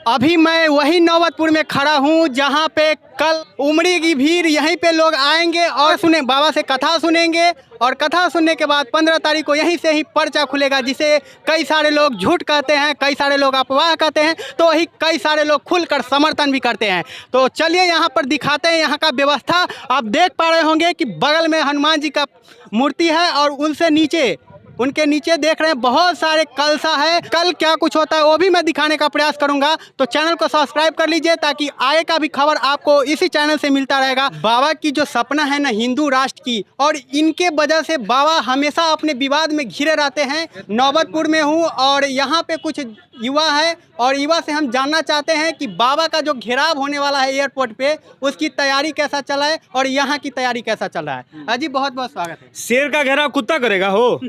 अभी मैं वही नौबतपुर में खड़ा हूँ जहाँ पे कल उमड़ी की भीड़, यहीं पे लोग आएंगे और सुने बाबा से कथा सुनेंगे। और कथा सुनने के बाद 15 तारीख को यहीं से ही पर्चा खुलेगा, जिसे कई सारे लोग झूठ कहते हैं, कई सारे लोग अफवाह कहते हैं, तो वही कई सारे लोग खुलकर समर्थन भी करते हैं। तो चलिए यहाँ पर दिखाते हैं यहाँ का व्यवस्था। आप देख पा रहे होंगे कि बगल में हनुमान जी का मूर्ति है और उनसे नीचे, उनके नीचे देख रहे हैं बहुत सारे कलसा है। कल क्या कुछ होता है वो भी मैं दिखाने का प्रयास करूंगा, तो चैनल को सब्सक्राइब कर लीजिए ताकि आगे का भी खबर आपको इसी चैनल से मिलता रहेगा। बाबा की जो सपना है ना हिंदू राष्ट्र की, और इनके वजह से बाबा हमेशा अपने विवाद में घिरे रहते हैं। नौबतपुर में हूँ और यहाँ पे कुछ युवा है और युवा से हम जानना चाहते हैं कि बाबा का जो घेराव होने वाला है एयरपोर्ट पे, उसकी तैयारी कैसा चला है और यहाँ की तैयारी कैसा चल रहा है। अजी बहुत बहुत स्वागत है। शेर का घेराव कुत्ता करेगा हो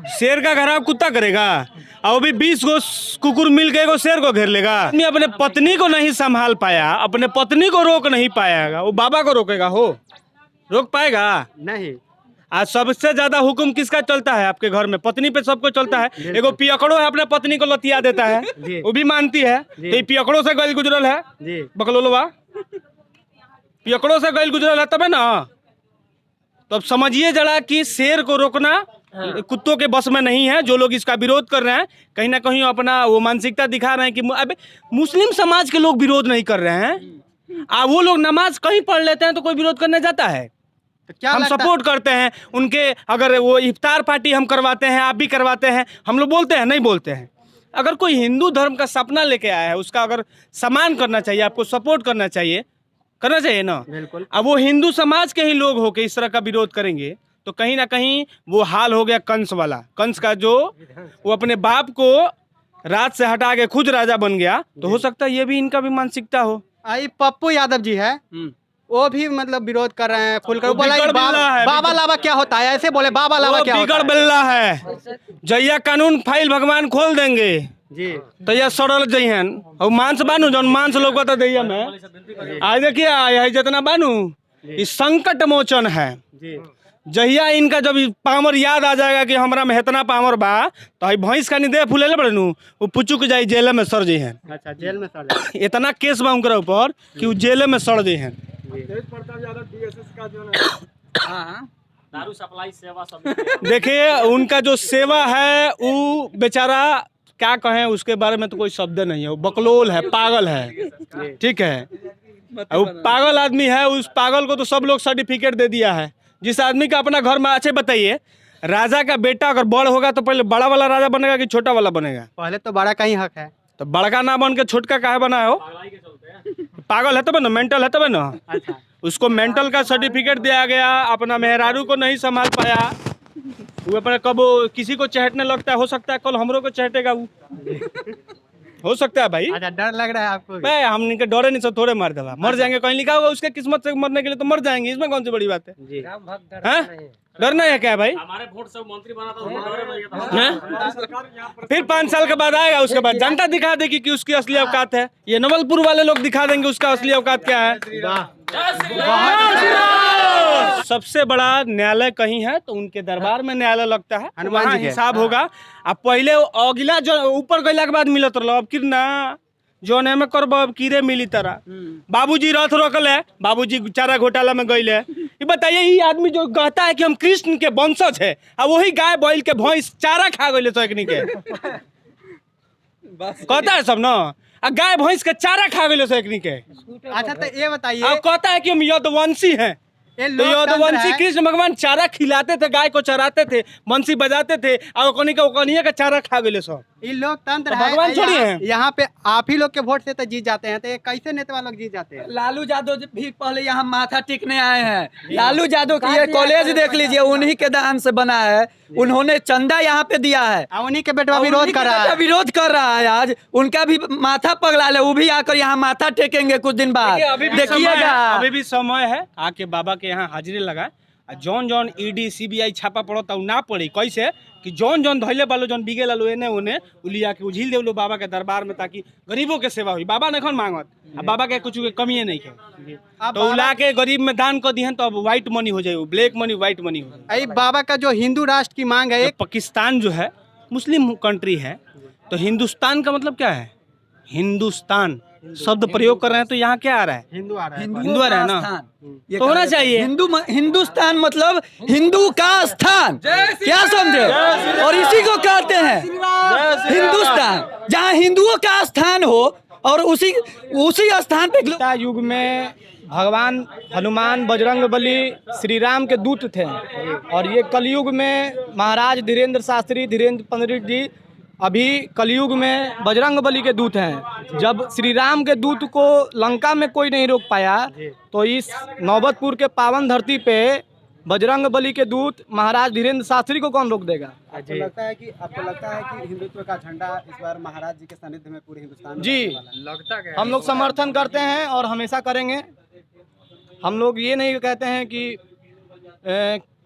शेर का घेराव कुत्ता करेगा, और भी 20 गो कुकुर मिल के शेर को घेर लेगा। आदमी अपने पत्नी को नहीं संभाल पाया, अपने पत्नी को रोक नहीं पाएगा, वो बाबा को रोकेगा हो? रोक पाएगा नहीं। आज सबसे ज्यादा हुक्म किसका चलता है आपके घर में? पत्नी पे सबको चलता है। एगो पियकड़ो है अपने पत्नी को लतिया देता है, वो भी मानती है। तो ये पियकड़ो से गैल गुजरल है बकलोलवा, पियकड़ो से गैल गुजरल है तबे ना। तो अब समझिए जरा कि शेर को रोकना कुत्तों के बस में नहीं है। जो लोग इसका विरोध कर रहे हैं कहीं ना कहीं अपना वो मानसिकता दिखा रहे हैं कि अब मुस्लिम समाज के लोग विरोध नहीं कर रहे हैं। वो लोग नमाज कहीं पढ़ लेते हैं तो कोई विरोध करने जाता है? तो क्या हम सपोर्ट करते हैं उनके। अगर वो इफ्तार पार्टी हम करवाते हैं, आप भी करवाते हैं, हम लोग बोलते हैं नहीं बोलते हैं? अगर कोई हिंदू धर्म का सपना लेके आया है उसका अगर सम्मान करना चाहिए, आपको सपोर्ट करना चाहिए ना। बिल्कुल। अब वो हिंदू समाज के ही लोग होके इस तरह का विरोध करेंगे तो कहीं ना कहीं वो हाल हो गया कंस वाला। कंस का जो वो अपने बाप को राज से हटा के खुद राजा बन गया, तो हो सकता है ये भी इनका भी मानसिकता हो। आई पप्पू यादव जी है, वो भी मतलब विरोध कर रहे हैं खुलकर। बोला बाबा लावा क्या होता है, ऐसे बोले बाबा लावा क्या होता है? बिगड़ बिल्ला है। जैया कानून फाइल भगवान खोल देंगे जी, तो यह सड़ल जइहन और मांस बानू जौन मांस लोग दैया में आज देखिए आया है जितना बानू इस संकट मोचन है। जहिया इनका जब पावर याद आ जाएगा कि हमरा में इतना पावर बा, तो भैंस का निदे फूले बड़नू वो पुचुक जाई जेल में सड़ जइहन। अच्छा, जेल में सड़ इतना केस बा उनके ऊपर कि वो जेल में सड़ जइहन। दारू सप्लाई सेवा सब देखिए उनका जो सेवा है वो बेचारा क्या कहें उसके बारे में तो कोई शब्द नहीं है। वो बकलोल है, पागल है, ठीक है। वो पागल आदमी है, उस पागल को तो सब लोग सर्टिफिकेट दे दिया है। जिस आदमी का अपना घर में, अच्छे बताइए, राजा का बेटा अगर बड़ होगा तो पहले बड़ा वाला राजा बनेगा कि छोटा वाला बनेगा? पहले तो बड़ा का ही हक है। तो बड़का ना बन के छोटका काहे बना हो? पागल है तब ना, मेंटल है तब ना। अच्छा, उसको मेंटल का सर्टिफिकेट दिया गया, अपना मेहरारू को नहीं संभाल पाया, वो अपने कब किसी को चहटने लगता है। हो सकता है कल हमरो को चहटेगा वो, हो सकता है भाई। अच्छा, डर लग रहा है आपको? भाई हम इनके डरे नहीं, सब थोड़े मार देगा। मर जाएंगे कहीं लिखा होगा उसके किस्मत से मरने के लिए, तो मर जाएंगे, इसमें कौन सी बड़ी बात है? डरना है क्या भाई? हमारे वोट सब मंत्री बना था। फिर 5 साल के बाद आएगा, उसके बाद जनता दिखा देगी कि उसकी असली औकात है। ये नवलपुर वाले लोग दिखा देंगे उसका असली औकात क्या है। सबसे बड़ा न्यायालय कहीं है तो उनके दरबार में न्यायालय लगता है, वहाँ हिसाब होगा। अब पहले अगला जो ऊपर गैला के बाद मिलत रहो, अब कितना जो में करब अब कीरे मिली तरह। बाबूजी रथ रोकल है, बाबूजी चारा घोटाला में गई है। ये बताइए, ये आदमी जो कहता है कि हम कृष्ण के वंशज है, अब वही गाय बैल के भैंस चारा खा गए सकनी के कहता है सब ना, गाय भैंस के चारा खा गए सकनी के। अच्छा, तो ये बताइए, अब कहता है कि हम यदुवंशी हैं। तो यदुवंशी कृष्ण भगवान चारा खिलाते थे, गाय को चराते थे, बंसी बजाते थे, और ओकनिया का चारा खा गए सब। ये लोकतंत्र तो है, भगवान छोड़िए हैं। यहाँ पे आप ही लोग के वोट से तो जीत जाते हैं, तो ये कैसे नेता लोग जीत जाते हैं? लालू यादव भी पहले यहाँ माथा टेकने आए हैं। लालू यादव की ये कॉलेज देख लीजिए, उन्हीं के दान से बना है। उन्होंने चंदा यहाँ पे दिया है, उन्हीं के बेटवा विरोध कर रहा है। विरोध कर रहा है। आज उनका भी माथा पगला ले, वो भी आकर यहाँ माथा टेकेंगे कुछ दिन बाद, देखिएगा। अभी भी समय है, आके बाबा के यहाँ हाजिरी लगाए। जौन जौन ईडी सीबीआई छापा पड़ता ना पड़ी, कैसे कि जौन जौन धैले बालो जौन बिगे लालो एने ओने उलिया के उझिल देवलो बाबा के दरबार में, ताकि गरीबों के सेवा हुई। बाबा नहीं मांगत, अब बाबा के कुछ कमी नहीं है, तो उला के गरीब में दान कर दिहन, तो अब व्हाइट मनी हो जाए, ब्लैक मनी व्हाइट मनी हो जाए। बाबा का जो हिंदू राष्ट्र की मांग है, पाकिस्तान जो है मुस्लिम कंट्री है, तो हिंदुस्तान का मतलब क्या है? हिंदुस्तान शब्द प्रयोग कर रहे हैं तो यहाँ क्या आ रहा है? हिंदू आ रहा है। हिंदू आ रहा है ना? स्थान। ये तो होना कहा जाता है। चाहिए। हिंदुस्तान मतलब हिंदू का स्थान, क्या समझे? और इसी को कहते हैं हिंदुस्तान, जहाँ हिंदुओं का स्थान हो और उसी स्थान पे त्रेता युग में भगवान हनुमान बजरंग बली श्री राम के दूत थे और ये कलयुग में महाराज धीरेन्द्र शास्त्री धीरेन्द्र पंडित जी अभी कलयुग में बजरंग बली के दूत हैं। जब श्री राम के दूत को लंका में कोई नहीं रोक पाया तो इस नौबतपुर के पावन धरती पे बजरंग बली के दूत महाराज धीरेन्द्र शास्त्री को कौन रोक देगा? आपको लगता है कि हिंदुत्व का झंडा इस बार महाराज जी के सानिध्य में पूरे हिंदुस्तान में जी, लहराने वाला है? लगता क्या है? हम लोग समर्थन करते हैं और हमेशा करेंगे। हम लोग ये नहीं कहते हैं कि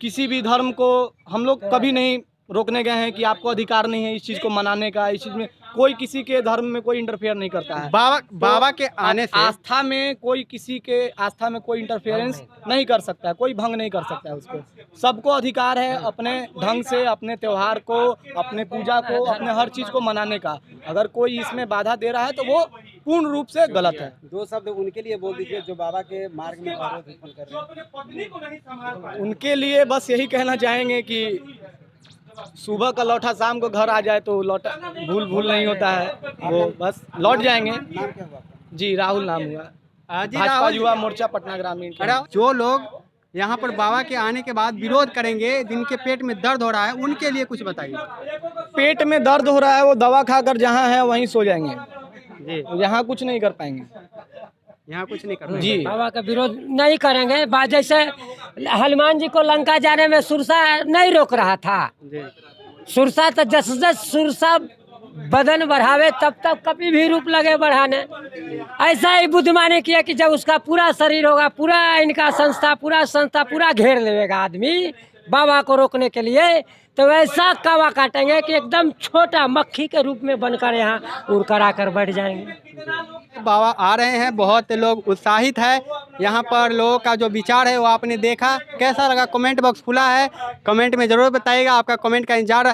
किसी भी धर्म को हम लोग कभी नहीं रोकने गए हैं कि आपको अधिकार नहीं है इस चीज़ को मनाने का। इस चीज़ में कोई किसी के धर्म में कोई इंटरफेयर नहीं करता है। बाबा के आने से आस्था में कोई किसी के आस्था में कोई इंटरफेरेंस नहीं कर सकता है, कोई भंग नहीं कर सकता है उसको। सबको अधिकार है अपने ढंग से अपने त्यौहार को, अपने पूजा को, अपने हर चीज़ को मनाने का। अगर कोई इसमें बाधा दे रहा है तो वो पूर्ण रूप से गलत है। दो शब्द उनके लिए बोल दीजिए जो बाबा के मार्ग में अवरोध उत्पन्न कर रहे हैं। उनके लिए बस यही कहना चाहेंगे कि सुबह का लौटा शाम को घर आ जाए तो लौटा भूल नहीं होता है, वो बस लौट जाएंगे। नाम क्या हुआ आपका? जी राहुल नाम हुआ, जी भाजपा राहुल युवा मोर्चा पटना ग्रामीण के। अरे जो लोग यहाँ पर बाबा के आने के बाद विरोध करेंगे, जिनके पेट में दर्द हो रहा है, उनके लिए कुछ बताइए। पेट में दर्द हो रहा है वो दवा खाकर जहाँ है वहीं सो जाएंगे जी, यहाँ कुछ नहीं कर पाएंगे। यहाँ कुछ नहीं करना। जी बाबा का विरोध नहीं करेंगे। जैसे हनुमान जी को लंका जाने में सुरसा नहीं रोक रहा था। सुरसा तो जस सुरसा बदन बढ़ावे तब तक कभी भी रूप लगे बढ़ाने। ऐसा ही बुद्धिमानी किया कि जब उसका पूरा शरीर होगा, पूरा इनका संस्था पूरा घेर लेगा आदमी बाबा को रोकने के लिए, तो वैसा कावा काटेंगे कि एकदम छोटा मक्खी के रूप में बनकर यहाँ उड़ कर आकर बैठ जाएंगे। बाबा आ रहे हैं, बहुत लोग उत्साहित है। यहाँ पर लोगों का जो विचार है वो आपने देखा। कैसा लगा कमेंट बॉक्स खुला है, कमेंट में ज़रूर बताइएगा। आपका कमेंट का इंतजार